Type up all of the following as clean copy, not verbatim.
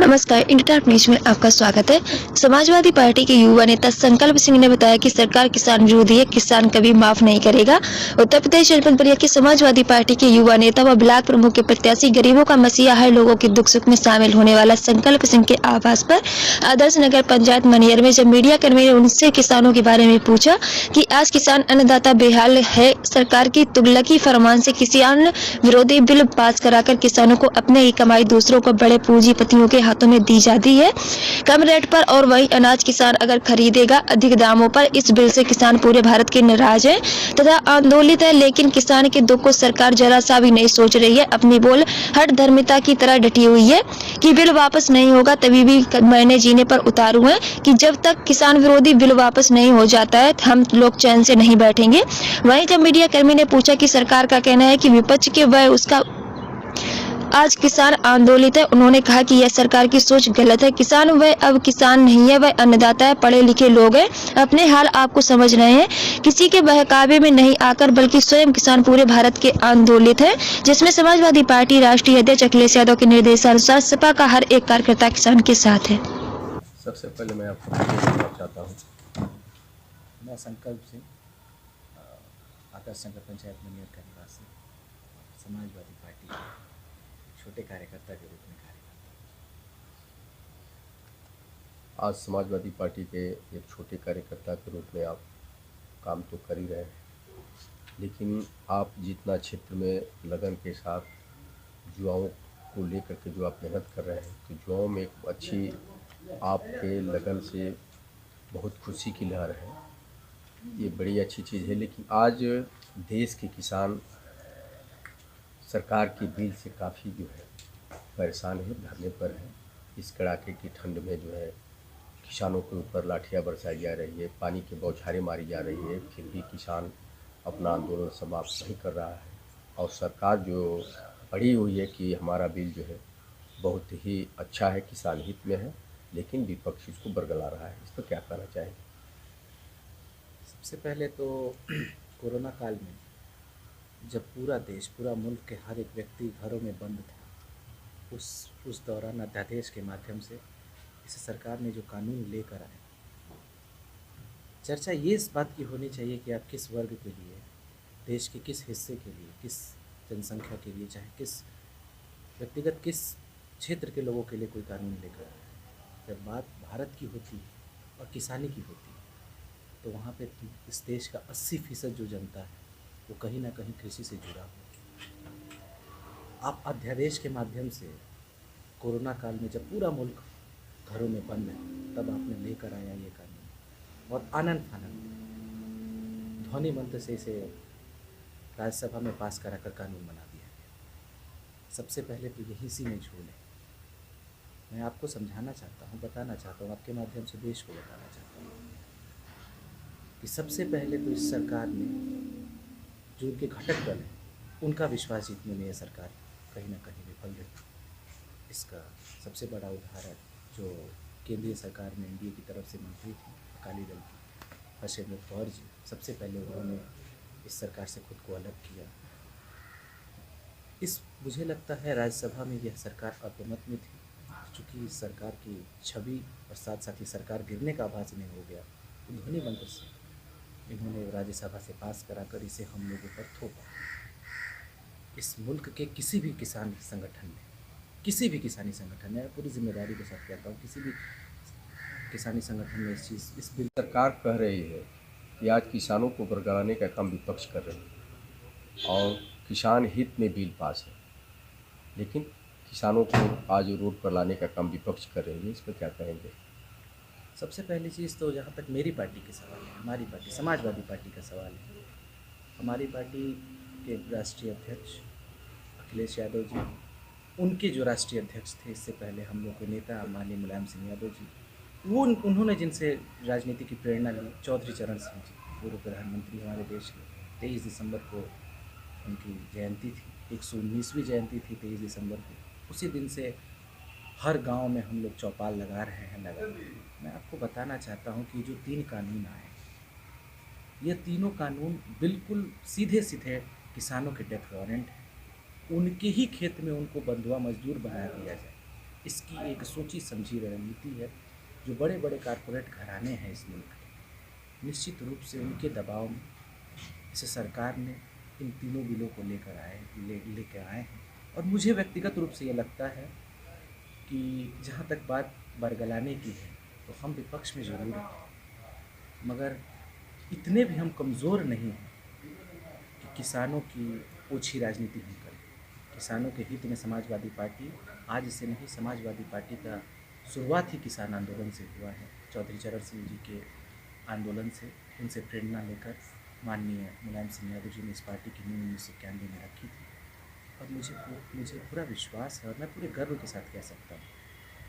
नमस्कार, India news में आपका स्वागत है। समाजवादी पार्टी के युवा नेता संकल्प सिंह ने बताया कि सरकार किसान विरोधी है, किसान कभी माफ नहीं करेगा। उत्तर प्रदेश जनपद बलिया के समाजवादी पार्टी के युवा नेता व ब्लॉक प्रमुख के प्रत्याशी, गरीबों का मसीहा, हर लोगों के दुख सुख में शामिल होने वाला संकल्प सिंह के आवास पर आदर्श नगर पंचायत मनियर में जब मीडिया कर्मी ने उनसे किसानों के बारे में पूछा कि आज किसान अन्नदाता बेहाल है, सरकार की तुगलकी फरमान से किसान विरोधी बिल पास कराकर किसानों को अपने ही कमाई दूसरों को बड़े पूंजीपतियों के हाथों में दी जाती है कम रेट पर, और वही अनाज किसान अगर खरीदेगा अधिक दामों पर। इस बिल से किसान पूरे भारत के नाराज है तथा आंदोलित है, लेकिन किसान के दुख को सरकार जरा सा भी नहीं सोच रही है। अपनी बोल हट धर्मिता की तरह डटी हुई है कि बिल वापस नहीं होगा। तभी भी मैंने जीने पर उतारू है कि जब तक किसान विरोधी बिल वापस नहीं हो जाता है हम लोग चैन से नहीं बैठेंगे। वहीं जब मीडिया कर्मी ने पूछा कि सरकार का कहना है कि विपक्ष के वह उसका आज किसान आंदोलित है, उन्होंने कहा कि यह सरकार की सोच गलत है। किसान वह अब किसान नहीं है, वह अन्नदाता है, पढ़े लिखे लोग हैं, अपने हाल आपको समझ रहे हैं, किसी के बहकावे में नहीं आकर, बल्कि स्वयं किसान पूरे भारत के आंदोलित है, जिसमें समाजवादी पार्टी राष्ट्रीय अध्यक्ष अखिलेश यादव के निर्देशानुसार सपा का हर एक कार्यकर्ता किसान के साथ है। सबसे पहले मैं आपको बताना चाहता हूँ, मैं संकल्प सिंह, आदर्श नगर पंचायत मनियर का निवासी, समाजवादी पार्टी के छोटे कार्यकर्ता के रूप में कार्य करता हूँ। आज समाजवादी पार्टी के एक छोटे कार्यकर्ता के रूप में आप काम तो कर ही रहे हैं, लेकिन आप जितना क्षेत्र में लगन के साथ युवाओं को लेकर के जो आप मेहनत कर रहे हैं, तो युवाओं में एक अच्छी आपके लगन से बहुत खुशी की लहर है। ये बड़ी अच्छी चीज़ है। लेकिन आज देश के किसान सरकार की बिल से काफ़ी जो है परेशान है, धरने पर है। इस कड़ाके की ठंड में जो है किसानों के ऊपर लाठियाँ बरसाई जा रही है, पानी की बौछारें मारी जा रही है, फिर भी किसान अपना आंदोलन समाप्त नहीं कर रहा है। और सरकार जो अड़ी हुई है कि हमारा बिल जो है बहुत ही अच्छा है, किसान हित में है, लेकिन विपक्ष इसको बरगला रहा है। इस पर क्या कहना चाहेंगे? सबसे पहले तो कोरोना काल में जब पूरा देश, पूरा मुल्क के हर एक व्यक्ति घरों में बंद था, उस दौरान अध्यादेश के माध्यम से इस सरकार ने जो कानून लेकर आए, चर्चा ये इस बात की होनी चाहिए कि आप किस वर्ग के लिए, देश के किस हिस्से के लिए, किस जनसंख्या के लिए, चाहे किस व्यक्तिगत किस क्षेत्र के लोगों के लिए कोई कानून लेकर आए। जब बात भारत की होती और किसानी की होती, तो वहाँ पे इस देश का 80% जो जनता है वो कहीं ना कहीं कृषि से जुड़ा हो। आप अध्यादेश के माध्यम से कोरोना काल में जब पूरा मुल्क घरों में बंद है, तब आपने लेकर आया ये कानून और आनंद फानंद ध्वनि मंत्र से इसे राज्यसभा में पास कराकर कानून बना दिया गया। सबसे पहले तो यही सी में झूल है। मैं आपको समझाना चाहता हूँ, बताना चाहता हूँ, आपके माध्यम से देश को बताना चाहता हूँ कि सबसे पहले तो इस सरकार ने जो उनके घटक दल हैं उनका विश्वास जीतने में यह सरकार कहीं ना कहीं विफल रही। इसका सबसे बड़ा उदाहरण जो केंद्रीय सरकार में एनडीए की तरफ से मंत्री थी अकाली दल की हरसिमरत कौर जी, सबसे पहले उन्होंने इस सरकार से खुद को अलग किया। मुझे लगता है राज्यसभा में यह सरकार अल्पमत में थी, चूँकि इस सरकार की छवि और साथ साथ ही सरकार गिरने का आभास नहीं हो गया, तो ध्वनि मंत्र से इन्होंने राज्यसभा से पास कराकर इसे हम लोगों पर थोपा। इस मुल्क के किसी भी किसान संगठन में, किसी भी किसानी संगठन में, पूरी जिम्मेदारी के साथ कहता हूँ, किसी भी किसानी संगठन में इस बिल सरकार कह रही है कि आज किसानों को बरगलाने का काम विपक्ष कर रही है और किसान हित में बिल पास है, लेकिन किसानों को आज रोड पर लाने का काम विपक्ष कर रही है। इस पर क्या कहेंगे? सबसे पहली चीज़ तो जहाँ तक मेरी पार्टी के सवाल है, हमारी पार्टी समाजवादी पार्टी का सवाल है, हमारी पार्टी के राष्ट्रीय अध्यक्ष अखिलेश यादव जी, उनके जो राष्ट्रीय अध्यक्ष थे इससे पहले हम लोग के नेता माननीय मुलायम सिंह यादव जी, उन्होंने जिनसे राजनीति की प्रेरणा ली, चौधरी चरण सिंह जी, पूर्व प्रधानमंत्री हमारे देश के, 23 दिसंबर को उनकी जयंती थी, 119वीं जयंती थी 23 दिसंबर को। उसी दिन से हर गांव में हम लोग चौपाल लगा रहे हैं। मैं आपको बताना चाहता हूं कि जो 3 कानून आए, ये तीनों कानून बिल्कुल सीधे सीधे किसानों के डेथ वारंट हैं। उनके ही खेत में उनको बंधुआ मजदूर बना दिया जाए, इसकी एक सोची समझी रणनीति है। जो बड़े बड़े कारपोरेट घराने हैं इस मुल्क के, निश्चित रूप से उनके दबाव में इसे सरकार ने इन तीनों बिलों को लेकर आए हैं। और मुझे व्यक्तिगत रूप से ये लगता है कि जहाँ तक बात बरगलाने की है तो हम विपक्ष में ज़रूर हैं, मगर इतने भी हम कमज़ोर नहीं हैं कि किसानों की ओछी राजनीति हम करें। किसानों के हित में समाजवादी पार्टी आज से नहीं, समाजवादी पार्टी का शुरुआत ही किसान आंदोलन से हुआ है। चौधरी चरण सिंह जी के आंदोलन से, उनसे प्रेरणा लेकर माननीय मुलायम सिंह यादव जी ने इस पार्टी की नींव 1991 में रखी थी। और मुझे पूरा विश्वास है और मैं पूरे गर्व के साथ कह सकता हूँ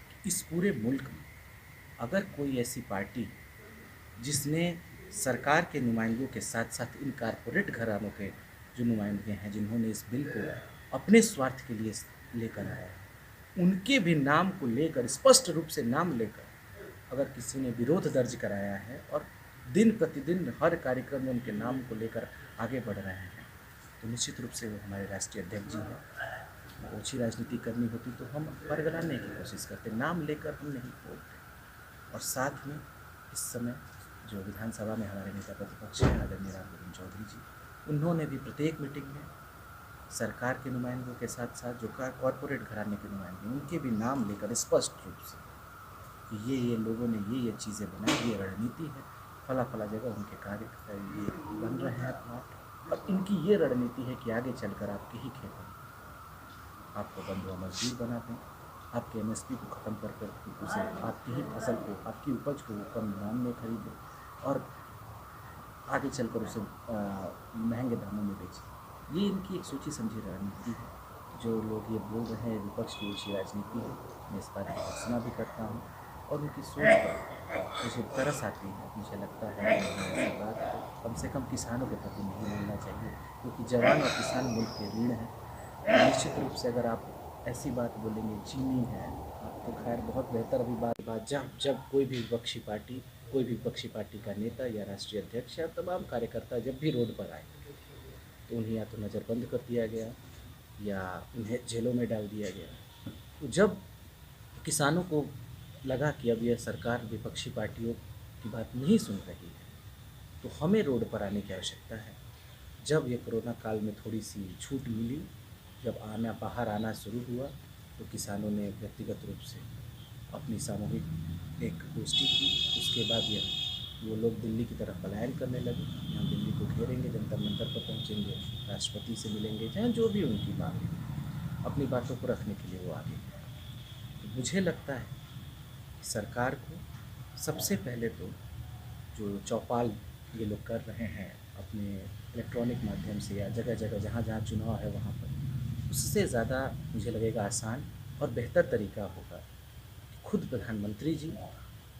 कि इस पूरे मुल्क में अगर कोई ऐसी पार्टी जिसने सरकार के नुमाइंदों के साथ साथ इन कारपोरेट घरानों के जो नुमाइंदे हैं, जिन्होंने इस बिल को अपने स्वार्थ के लिए लेकर आया है, उनके भी नाम को लेकर, स्पष्ट रूप से नाम लेकर अगर किसी ने विरोध दर्ज कराया है और दिन प्रतिदिन हर कार्यक्रम में उनके नाम को लेकर आगे बढ़ रहे हैं, तो निश्चित रूप से वो हमारे राष्ट्रीय अध्यक्ष जी हैं। ओछी राजनीति करनी होती तो हम बरगलाने की कोशिश करते, नाम लेकर हम नहीं बोलते। और साथ में इस समय जो विधानसभा में हमारे नेता प्रतिपक्ष हैं आदरणीय राम गोविंद चौधरी जी, उन्होंने भी प्रत्येक मीटिंग में सरकार के नुमाइंदों के साथ साथ जो कॉरपोरेट घराने के नुमाइंदे, उनके भी नाम लेकर स्पष्ट रूप से कि ये लोगों ने ये चीज़ें बनाई, ये रणनीति है, फला जगह उनके कार्य ये बन रहे हैं प्लॉट, और इनकी ये रणनीति है कि आगे चलकर आपके ही खेतों में आपको बंधुआ मजदूर बना दें, आपके MSP को ख़त्म कर उसे आपकी ही फसल को, आपकी उपज को कम दाम में खरीदें और आगे चलकर उसे महंगे दामों में बेचें। ये इनकी एक सोची समझी रणनीति है। जो लोग ये बोल रहे हैं विपक्ष की ओछी राजनीति है, मैं इस बात की भर्त्सना भी करता हूँ और उनकी सोच पर मुझे तरस आती है। मुझे लगता है कि ऐसी बात को कम से कम किसानों के प्रति नहीं बोलना चाहिए, क्योंकि जवान और किसान मुल्क के रीढ़ हैं। निश्चित रूप से अगर आप ऐसी बात बोलेंगे, चीनी है, आप तो खैर बहुत बेहतर अभी बात जब कोई भी विपक्षी पार्टी का नेता या राष्ट्रीय अध्यक्ष या तमाम कार्यकर्ता जब भी रोड पर आए तो उन्हें या तो नज़रबंद कर दिया गया या उन्हें जेलों में डाल दिया गया। तो जब किसानों को लगा कि अब यह सरकार विपक्षी पार्टियों की बात नहीं सुन रही है, तो हमें रोड पर आने की आवश्यकता है। जब ये कोरोना काल में थोड़ी सी छूट मिली, जब बाहर आना शुरू हुआ, तो किसानों ने व्यक्तिगत रूप से अपनी सामूहिक एक गोष्ठी की। उसके बाद वो लोग दिल्ली की तरफ पलायन करने लगे। हम दिल्ली को घेरेंगे, जंतर मंतर पर पहुँचेंगे, राष्ट्रपति से मिलेंगे, जहाँ जो भी उनकी मांग है, अपनी बातों को रखने के लिए वो आगे गए। तो मुझे लगता है सरकार को सबसे पहले तो जो चौपाल ये लोग कर रहे हैं अपने इलेक्ट्रॉनिक माध्यम से या जगह जगह जहाँ जहाँ चुनाव है वहाँ पर, उससे ज़्यादा मुझे लगेगा आसान और बेहतर तरीका होगा कि खुद प्रधानमंत्री जी,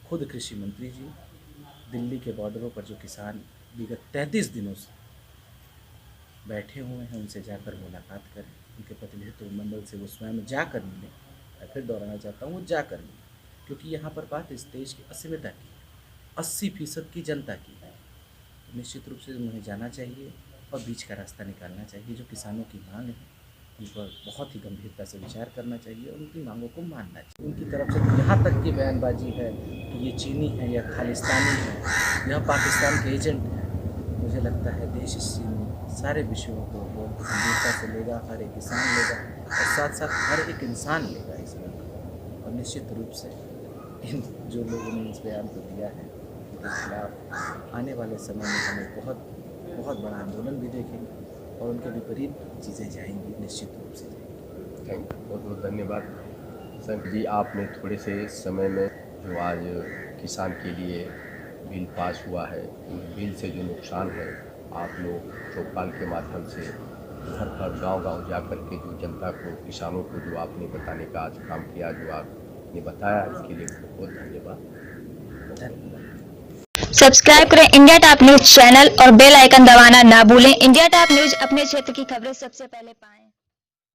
खुद कृषि मंत्री जी दिल्ली के बॉर्डरों पर जो किसान विगत 33 दिनों से बैठे हुए हैं, उनसे जाकर मुलाकात करें, उनके प्रतिनिधित्व मंडल से वो स्वयं जाकर मिलें। मैं फिर दोहराना चाहता हूँ, वो जाकर मिलें, क्योंकि यहाँ पर बात इस देश की अस्मिता की, 80% की जनता की है। तो निश्चित रूप से उन्हें जाना चाहिए और बीच का रास्ता निकालना चाहिए। जो किसानों की मांग है उन पर बहुत ही गंभीरता से विचार करना चाहिए और उनकी मांगों को मानना चाहिए। उनकी तरफ से यहाँ तक की बयानबाजी है कि ये चीनी है या खालिस्तानी है, यह पाकिस्तान के एजेंट है। मुझे लगता है देश इस सारे विषयों को बहुत गंभीरता से लेगा, हर एक किसान लेगा और साथ साथ हर एक इंसान लेगा इस मुल्क। और निश्चित रूप से इन जो लोगों ने इस बयान को दिया है उनके खिलाफ आने वाले समय में हमें बहुत बड़ा आंदोलन भी देखेंगे और उनके विपरीत चीज़ें जाएंगी, निश्चित रूप से जाएंगी। थैंक यू, बहुत बहुत धन्यवाद शंकर जी। आपने थोड़े से समय में जो आज किसान के लिए बिल पास हुआ है, बिल से जो नुकसान है, आप लोग चौपाल के माध्यम से घर घर गांव जा कर के जो जनता को, किसानोjnों को जो आपने बताने का आज काम किया, जो आपने बताया, इसके लिए बहुत धन्यवाद। सब्सक्राइब करें इंडिया टॉप न्यूज चैनल और बेल आइकन दबाना ना भूलें। इंडिया टॉप न्यूज अपने क्षेत्र की खबरें सबसे पहले पाएं।